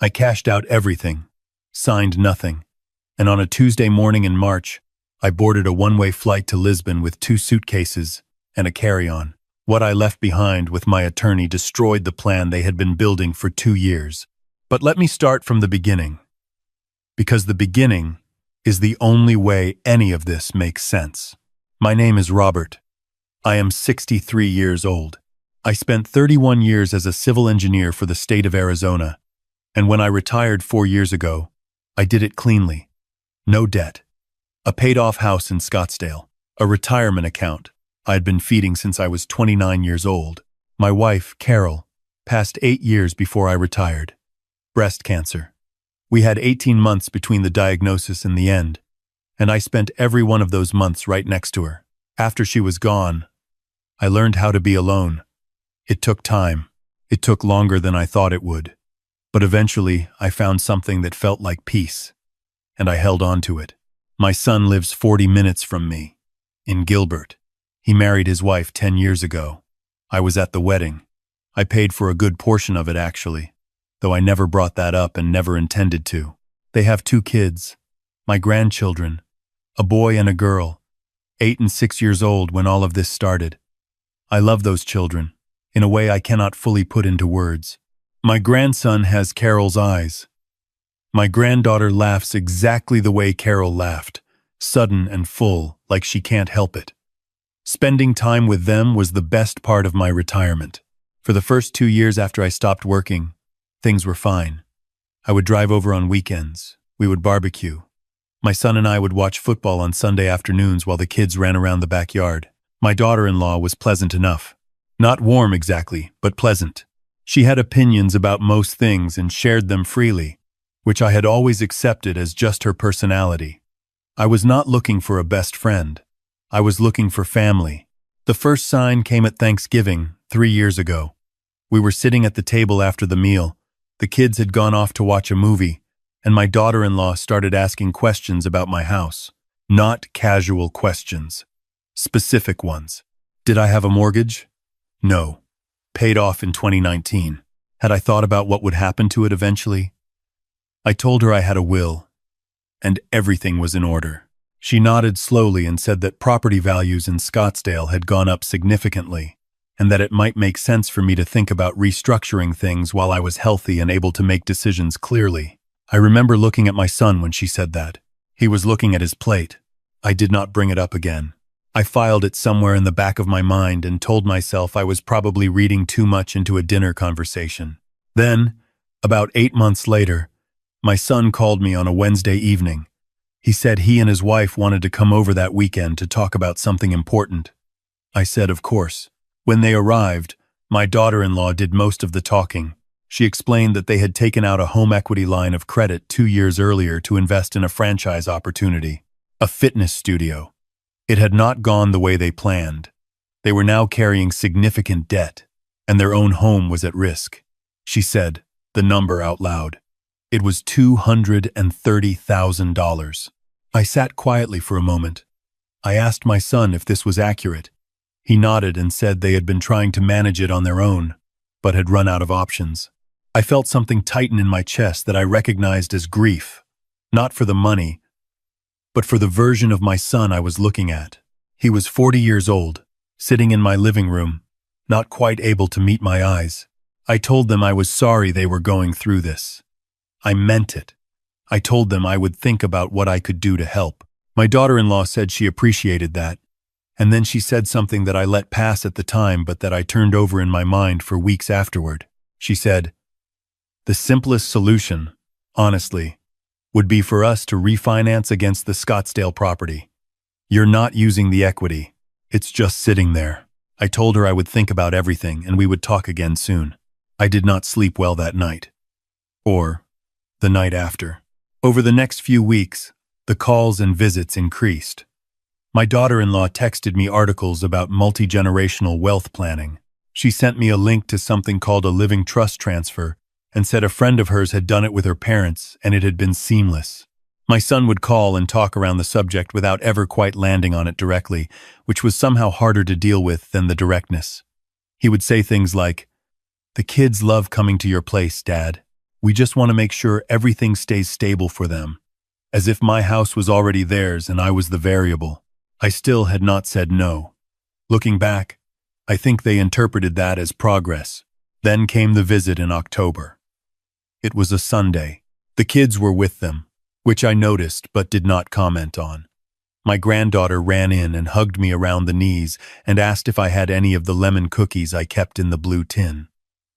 I cashed out everything, signed nothing, and on a Tuesday morning in March, I boarded a one-way flight to Lisbon with 2 suitcases and a carry-on. What I left behind with my attorney destroyed the plan they had been building for 2 years. But let me start from the beginning, because the beginning is the only way any of this makes sense. My name is Robert. I am 63 years old. I spent 31 years as a civil engineer for the state of Arizona, and when I retired 4 years ago, I did it cleanly. No debt. A paid-off house in Scottsdale. A retirement account I had been feeding since I was 29 years old. My wife, Carol, passed 8 years before I retired. Breast cancer. We had 18 months between the diagnosis and the end, and I spent every one of those months right next to her. After she was gone, I learned how to be alone. It took time. It took longer than I thought it would. But eventually, I found something that felt like peace, and I held on to it. My son lives 40 minutes from me, in Gilbert. He married his wife 10 years ago. I was at the wedding. I paid for a good portion of it, actually, though I never brought that up and never intended to. They have 2 kids, my grandchildren, a boy and a girl, 8 and 6 years old when all of this started. I love those children, in a way I cannot fully put into words. My grandson has Carol's eyes. My granddaughter laughs exactly the way Carol laughed, sudden and full, like she can't help it. Spending time with them was the best part of my retirement. For the first 2 years after I stopped working, things were fine. I would drive over on weekends. We would barbecue. My son and I would watch football on Sunday afternoons while the kids ran around the backyard. My daughter-in-law was pleasant enough. Not warm exactly, but pleasant. She had opinions about most things and shared them freely, which I had always accepted as just her personality. I was not looking for a best friend. I was looking for family. The first sign came at Thanksgiving 3 years ago. We were sitting at the table after the meal. The kids had gone off to watch a movie, and my daughter-in-law started asking questions about my house. Not casual questions. Specific ones. Did I have a mortgage? No. Paid off in 2019. Had I thought about what would happen to it eventually? I told her I had a will, and everything was in order. She nodded slowly and said that property values in Scottsdale had gone up significantly, and that it might make sense for me to think about restructuring things while I was healthy and able to make decisions clearly. I remember looking at my son when she said that. He was looking at his plate. I did not bring it up again. I filed it somewhere in the back of my mind and told myself I was probably reading too much into a dinner conversation. Then, about 8 months later, my son called me on a Wednesday evening. He said he and his wife wanted to come over that weekend to talk about something important. I said, of course. When they arrived, my daughter-in-law did most of the talking. She explained that they had taken out a home equity line of credit 2 years earlier to invest in a franchise opportunity, a fitness studio. It had not gone the way they planned. They were now carrying significant debt, and their own home was at risk. She said the number out loud. It was $230,000. I sat quietly for a moment. I asked my son if this was accurate. He nodded and said they had been trying to manage it on their own, but had run out of options. I felt something tighten in my chest that I recognized as grief, not for the money, but for the version of my son I was looking at. He was 40 years old, sitting in my living room, not quite able to meet my eyes. I told them I was sorry they were going through this. I meant it. I told them I would think about what I could do to help. My daughter-in-law said she appreciated that, and then she said something that I let pass at the time but that I turned over in my mind for weeks afterward. She said, "The simplest solution, honestly, would be for us to refinance against the Scottsdale property. You're not using the equity. It's just sitting there." I told her I would think about everything and we would talk again soon. I did not sleep well that night. Or the night after. Over the next few weeks, the calls and visits increased. My daughter-in-law texted me articles about multi-generational wealth planning. She sent me a link to something called a living trust transfer and said a friend of hers had done it with her parents and it had been seamless. My son would call and talk around the subject without ever quite landing on it directly, which was somehow harder to deal with than the directness. He would say things like, "The kids love coming to your place, Dad. We just want to make sure everything stays stable for them, as if my house was already theirs and I was the variable. I still had not said no. Looking back, I think they interpreted that as progress. Then came the visit in October. It was a Sunday. The kids were with them, which I noticed but did not comment on. My granddaughter ran in and hugged me around the knees and asked if I had any of the lemon cookies I kept in the blue tin.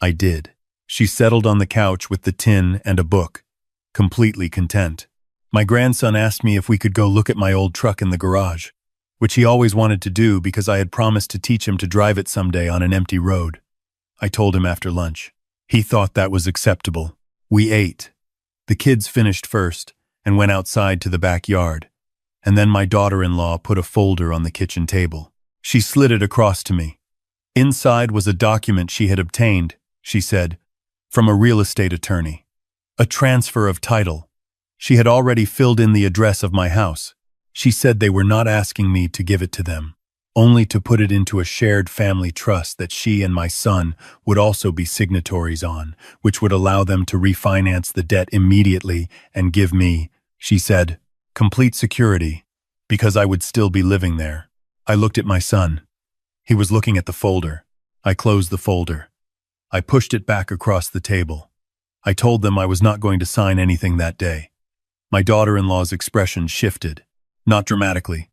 I did. She settled on the couch with the tin and a book, completely content. My grandson asked me if we could go look at my old truck in the garage, which he always wanted to do because I had promised to teach him to drive it someday on an empty road. I told him after lunch. He thought that was acceptable. We ate. The kids finished first and went outside to the backyard, and then my daughter-in-law put a folder on the kitchen table. She slid it across to me. Inside was a document she had obtained, she said, from a real estate attorney. A transfer of title. She had already filled in the address of my house. She said they were not asking me to give it to them, only to put it into a shared family trust that she and my son would also be signatories on, which would allow them to refinance the debt immediately and give me, she said, complete security, because I would still be living there. I looked at my son. He was looking at the folder. I closed the folder. I pushed it back across the table. I told them I was not going to sign anything that day. My daughter-in-law's expression shifted, not dramatically,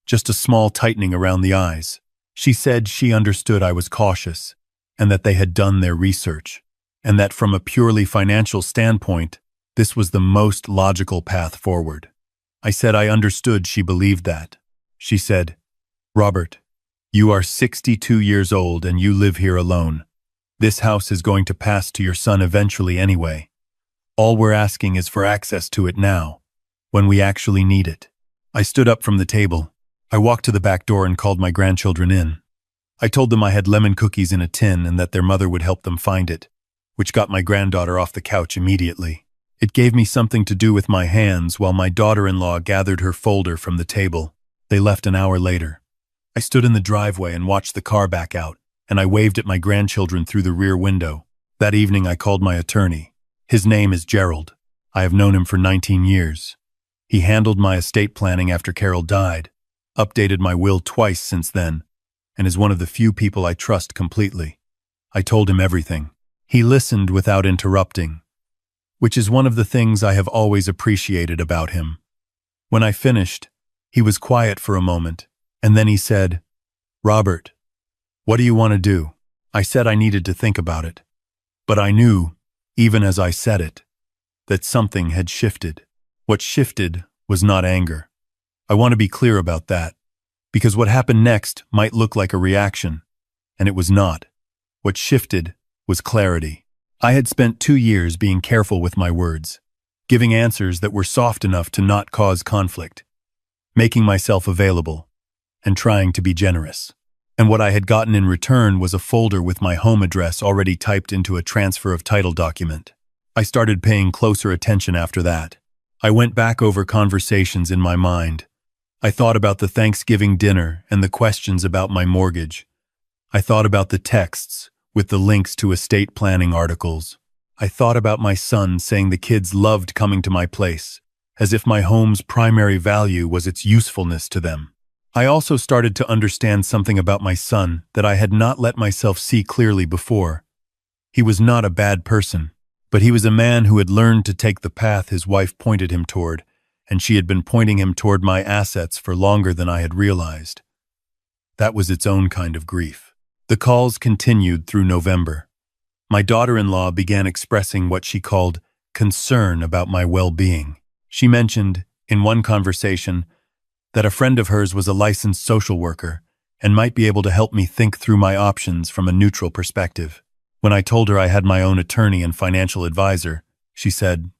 just a small tightening around the eyes. She said she understood I was cautious, and that they had done their research, and that from a purely financial standpoint, this was the most logical path forward. I said I understood she believed that. She said, "Robert, you are 62 years old and you live here alone. This house is going to pass to your son eventually anyway. All we're asking is for access to it now, when we actually need it." I stood up from the table. I walked to the back door and called my grandchildren in. I told them I had lemon cookies in a tin and that their mother would help them find it, which got my granddaughter off the couch immediately. It gave me something to do with my hands while my daughter-in-law gathered her folder from the table. They left an hour later. I stood in the driveway and watched the car back out, and I waved at my grandchildren through the rear window. That evening I called my attorney. His name is Gerald. I have known him for 19 years. He handled my estate planning after Carol died, updated my will twice since then, and is one of the few people I trust completely. I told him everything. He listened without interrupting, which is one of the things I have always appreciated about him. When I finished, he was quiet for a moment, and then he said, "Robert, what do you want to do?" I said I needed to think about it. But I knew, even as I said it, that something had shifted. What shifted was not anger. I want to be clear about that, because what happened next might look like a reaction, and it was not. What shifted was clarity. I had spent 2 years being careful with my words, giving answers that were soft enough to not cause conflict, making myself available, and trying to be generous. And what I had gotten in return was a folder with my home address already typed into a transfer of title document. I started paying closer attention after that. I went back over conversations in my mind. I thought about the Thanksgiving dinner and the questions about my mortgage. I thought about the texts with the links to estate planning articles. I thought about my son saying the kids loved coming to my place, as if my home's primary value was its usefulness to them. I also started to understand something about my son that I had not let myself see clearly before. He was not a bad person, but he was a man who had learned to take the path his wife pointed him toward, and she had been pointing him toward my assets for longer than I had realized. That was its own kind of grief. The calls continued through November. My daughter-in-law began expressing what she called concern about my well-being. She mentioned, in one conversation, that a friend of hers was a licensed social worker and might be able to help me think through my options from a neutral perspective. When I told her I had my own attorney and financial advisor, she said,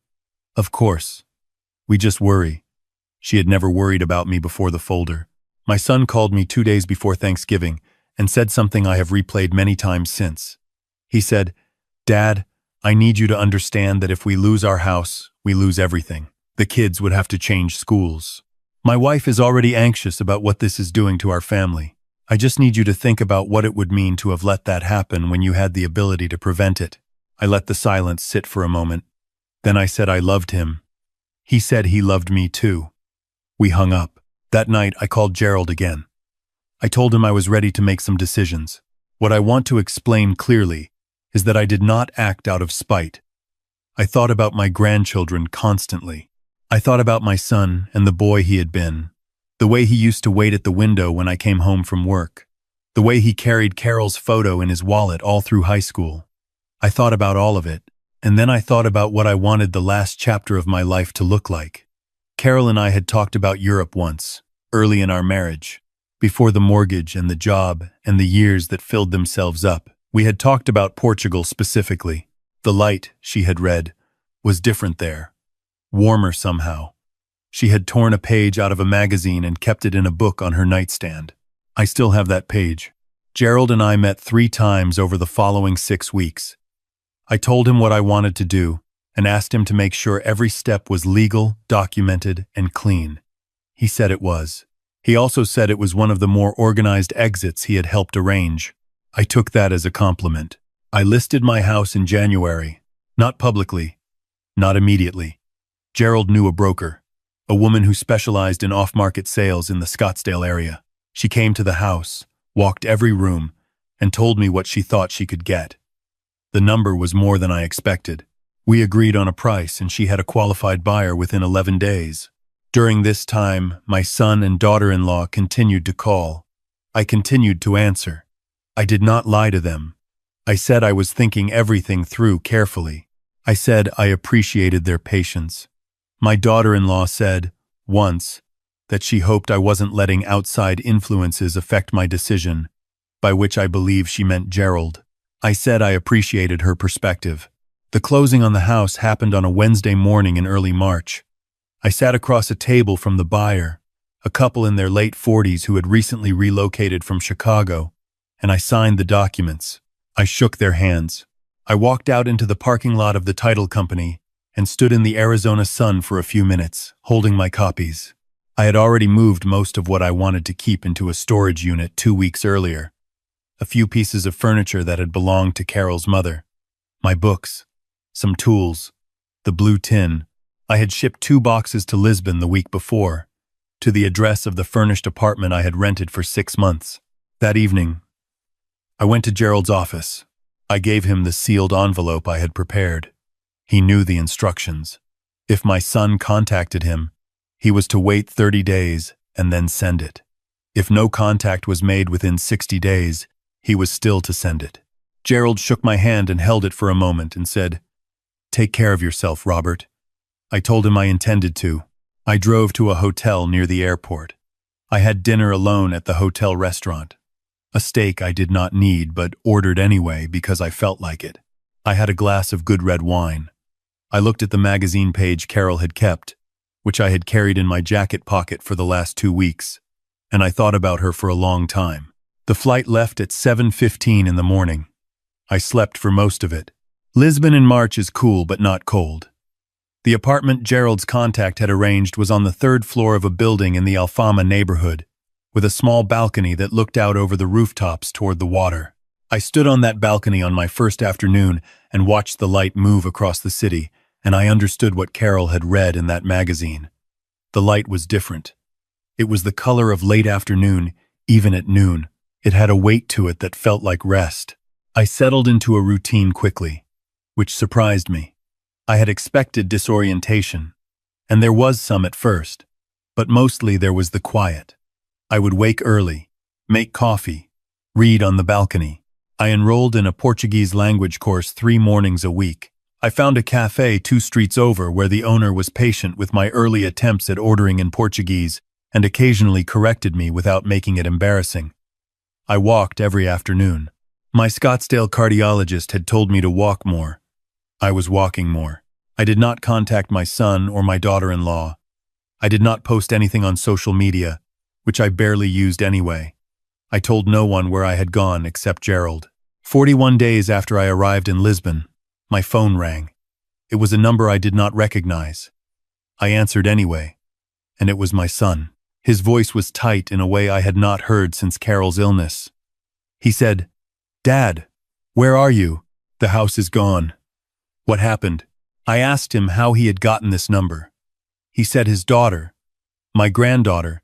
"Of course. We just worry." She had never worried about me before the folder. My son called me 2 days before Thanksgiving and said something I have replayed many times since. He said, "Dad, I need you to understand that if we lose our house, we lose everything. The kids would have to change schools. My wife is already anxious about what this is doing to our family. I just need you to think about what it would mean to have let that happen when you had the ability to prevent it." I let the silence sit for a moment. Then I said I loved him. He said he loved me too. We hung up. That night, I called Gerald again. I told him I was ready to make some decisions. What I want to explain clearly is that I did not act out of spite. I thought about my grandchildren constantly. I thought about my son and the boy he had been. The way he used to wait at the window when I came home from work. The way he carried Carol's photo in his wallet all through high school. I thought about all of it, and then I thought about what I wanted the last chapter of my life to look like. Carol and I had talked about Europe once, early in our marriage. Before the mortgage and the job and the years that filled themselves up, we had talked about Portugal specifically. The light, she had read, was different there. Warmer somehow. She had torn a page out of a magazine and kept it in a book on her nightstand. I still have that page. Gerald and I met 3 times over the following 6 weeks. I told him what I wanted to do and asked him to make sure every step was legal, documented, and clean. He said it was. He also said it was one of the more organized exits he had helped arrange. I took that as a compliment. I listed my house in January. Not publicly. Not immediately. Gerald knew a broker, a woman who specialized in off-market sales in the Scottsdale area. She came to the house, walked every room, and told me what she thought she could get. The number was more than I expected. We agreed on a price and she had a qualified buyer within 11 days. During this time, my son and daughter-in-law continued to call. I continued to answer. I did not lie to them. I said I was thinking everything through carefully. I said I appreciated their patience. My daughter-in-law said, once, that she hoped I wasn't letting outside influences affect my decision, by which I believe she meant Gerald. I said I appreciated her perspective. The closing on the house happened on a Wednesday morning in early March. I sat across a table from the buyer, a couple in their late 40s who had recently relocated from Chicago, and I signed the documents. I shook their hands. I walked out into the parking lot of the title company and stood in the Arizona sun for a few minutes, holding my copies. I had already moved most of what I wanted to keep into a storage unit 2 weeks earlier. A few pieces of furniture that had belonged to Carol's mother. My books. Some tools. The blue tin. I had shipped 2 boxes to Lisbon the week before, to the address of the furnished apartment I had rented for 6 months. That evening, I went to Gerald's office. I gave him the sealed envelope I had prepared. He knew the instructions. If my son contacted him, he was to wait 30 days and then send it. If no contact was made within 60 days, he was still to send it. Gerald shook my hand and held it for a moment and said, "Take care of yourself, Robert." I told him I intended to. I drove to a hotel near the airport. I had dinner alone at the hotel restaurant. A steak I did not need but ordered anyway because I felt like it. I had a glass of good red wine. I looked at the magazine page Carol had kept, which I had carried in my jacket pocket for the last 2 weeks, and I thought about her for a long time. The flight left at 7:15 in the morning. I slept for most of it. Lisbon in March is cool but not cold. The apartment Gerald's contact had arranged was on the 3rd floor of a building in the Alfama neighborhood, with a small balcony that looked out over the rooftops toward the water. I stood on that balcony on my first afternoon and watched the light move across the city, and I understood what Carol had read in that magazine. The light was different. It was the color of late afternoon, even at noon. It had a weight to it that felt like rest. I settled into a routine quickly, which surprised me. I had expected disorientation, and there was some at first, but mostly there was the quiet. I would wake early, make coffee, read on the balcony. I enrolled in a Portuguese language course 3 mornings a week. I found a cafe 2 streets over where the owner was patient with my early attempts at ordering in Portuguese and occasionally corrected me without making it embarrassing. I walked every afternoon. My Scottsdale cardiologist had told me to walk more. I was walking more. I did not contact my son or my daughter-in-law. I did not post anything on social media, which I barely used anyway. I told no one where I had gone except Gerald. 41 days after I arrived in Lisbon, my phone rang. It was a number I did not recognize. I answered anyway, and it was my son. His voice was tight in a way I had not heard since Carol's illness. He said, "Dad, where are you? The house is gone." What happened? I asked him how he had gotten this number. He said his daughter, my granddaughter,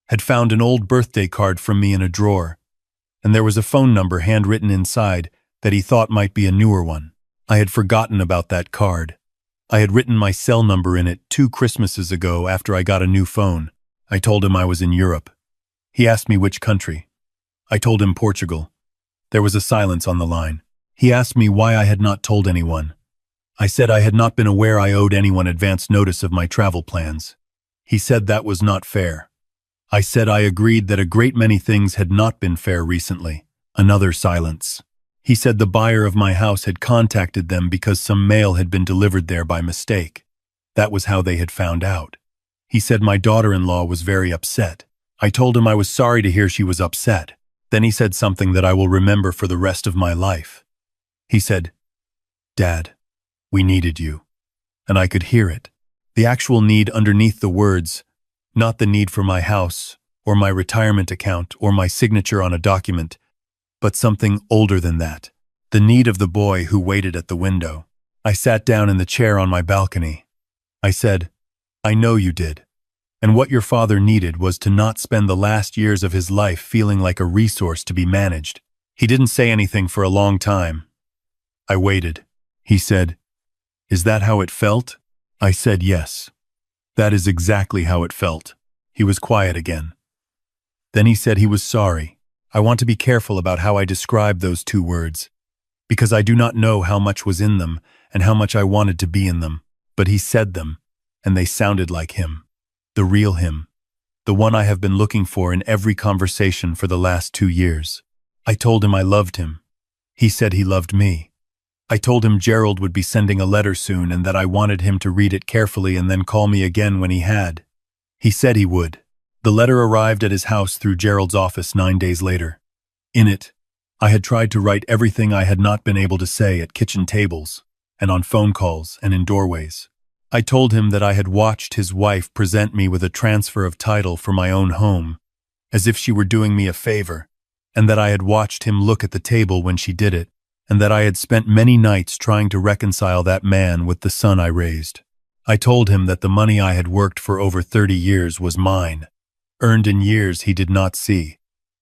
had found an old birthday card from me in a drawer, and there was a phone number handwritten inside that he thought might be a newer one. I had forgotten about that card. I had written my cell number in it 2 Christmases ago after I got a new phone. I told him I was in Europe. He asked me which country. I told him Portugal. There was a silence on the line. He asked me why I had not told anyone. I said I had not been aware I owed anyone advance notice of my travel plans. He said that was not fair. I said I agreed that a great many things had not been fair recently. Another silence. He said the buyer of my house had contacted them because some mail had been delivered there by mistake. That was how they had found out. He said my daughter-in-law was very upset. I told him I was sorry to hear she was upset. Then he said something that I will remember for the rest of my life. He said, "Dad, we needed you." And I could hear it. The actual need underneath the words, not the need for my house, or my retirement account, or my signature on a document, but something older than that. The need of the boy who waited at the window. I sat down in the chair on my balcony. I said, "I know you did. And what your father needed was to not spend the last years of his life feeling like a resource to be managed." He didn't say anything for a long time. I waited. He said, "Is that how it felt?" I said yes. "That is exactly how it felt." He was quiet again. Then he said he was sorry. I want to be careful about how I describe those 2 words, because I do not know how much was in them and how much I wanted to be in them. But he said them, and they sounded like him. The real him. The one I have been looking for in every conversation for the last 2 years. I told him I loved him. He said he loved me. I told him Gerald would be sending a letter soon and that I wanted him to read it carefully and then call me again when he had. He said he would. The letter arrived at his house through Gerald's office 9 days later. In it, I had tried to write everything I had not been able to say at kitchen tables, and on phone calls, and in doorways. I told him that I had watched his wife present me with a transfer of title for my own home, as if she were doing me a favor, and that I had watched him look at the table when she did it, and that I had spent many nights trying to reconcile that man with the son I raised. I told him that the money I had worked for over 30 years was mine, earned in years he did not see,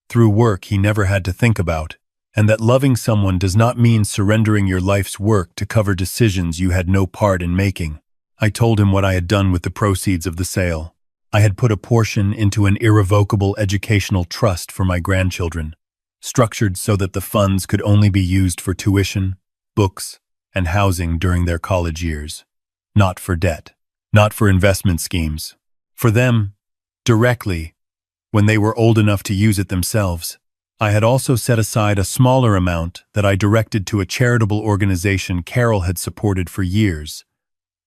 through work he never had to think about, and that loving someone does not mean surrendering your life's work to cover decisions you had no part in making. I told him what I had done with the proceeds of the sale. I had put a portion into an irrevocable educational trust for my grandchildren, structured so that the funds could only be used for tuition, books, and housing during their college years. Not for debt, not for investment schemes. For them, directly, when they were old enough to use it themselves. I had also set aside a smaller amount that I directed to a charitable organization Carol had supported for years,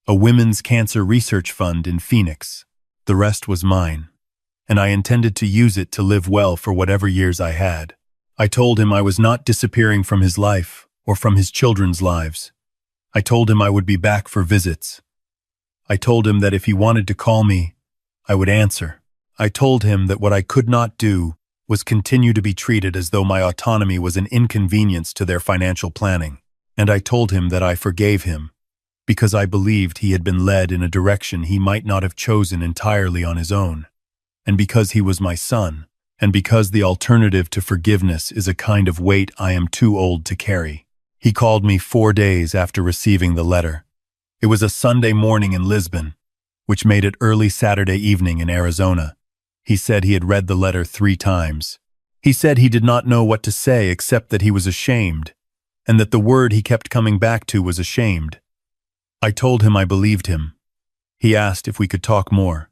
a women's cancer research fund in Phoenix. The rest was mine, and I intended to use it to live well for whatever years I had. I told him I was not disappearing from his life or from his children's lives. I told him I would be back for visits. I told him that if he wanted to call me, I would answer. I told him that what I could not do was continue to be treated as though my autonomy was an inconvenience to their financial planning. And I told him that I forgave him, because I believed he had been led in a direction he might not have chosen entirely on his own, and because he was my son, and because the alternative to forgiveness is a kind of weight I am too old to carry. He called me 4 days after receiving the letter. It was a Sunday morning in Lisbon, which made it early Saturday evening in Arizona. He said he had read the letter 3 times. He said he did not know what to say except that he was ashamed, and that the word he kept coming back to was ashamed. I told him I believed him. He asked if we could talk more.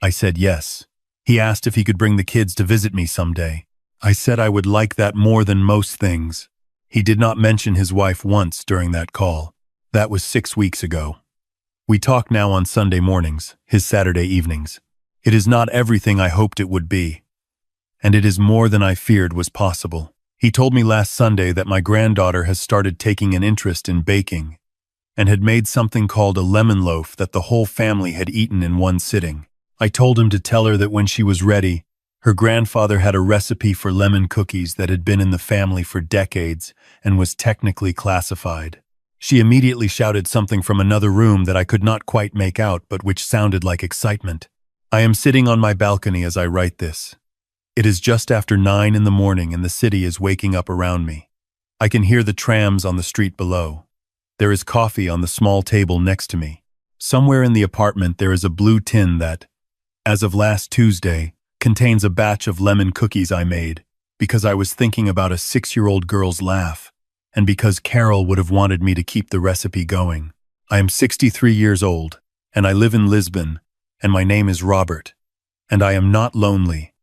I said yes. He asked if he could bring the kids to visit me someday. I said I would like that more than most things. He did not mention his wife once during that call. That was 6 weeks ago. We talk now on Sunday mornings, his Saturday evenings. It is not everything I hoped it would be, and it is more than I feared was possible. He told me last Sunday that my granddaughter has started taking an interest in baking and had made something called a lemon loaf that the whole family had eaten in one sitting. I told him to tell her that when she was ready, her grandfather had a recipe for lemon cookies that had been in the family for decades and was technically classified. She immediately shouted something from another room that I could not quite make out but which sounded like excitement. I am sitting on my balcony as I write this. It is just after 9 in the morning and the city is waking up around me. I can hear the trams on the street below. There is coffee on the small table next to me. Somewhere in the apartment there is a blue tin that, as of last Tuesday, contains a batch of lemon cookies I made because I was thinking about a 6-year-old girl's laugh and because Carol would have wanted me to keep the recipe going. I am 63 years old and I live in Lisbon and my name is Robert. And I am not lonely.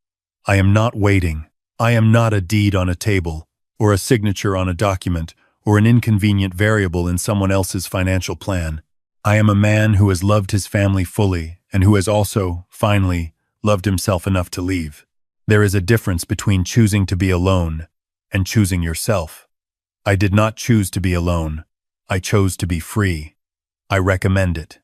I am not waiting. I am not a deed on a table or a signature on a document or an inconvenient variable in someone else's financial plan. I am a man who has loved his family fully and who has also, finally, loved himself enough to leave. There is a difference between choosing to be alone and choosing yourself. I did not choose to be alone. I chose to be free. I recommend it.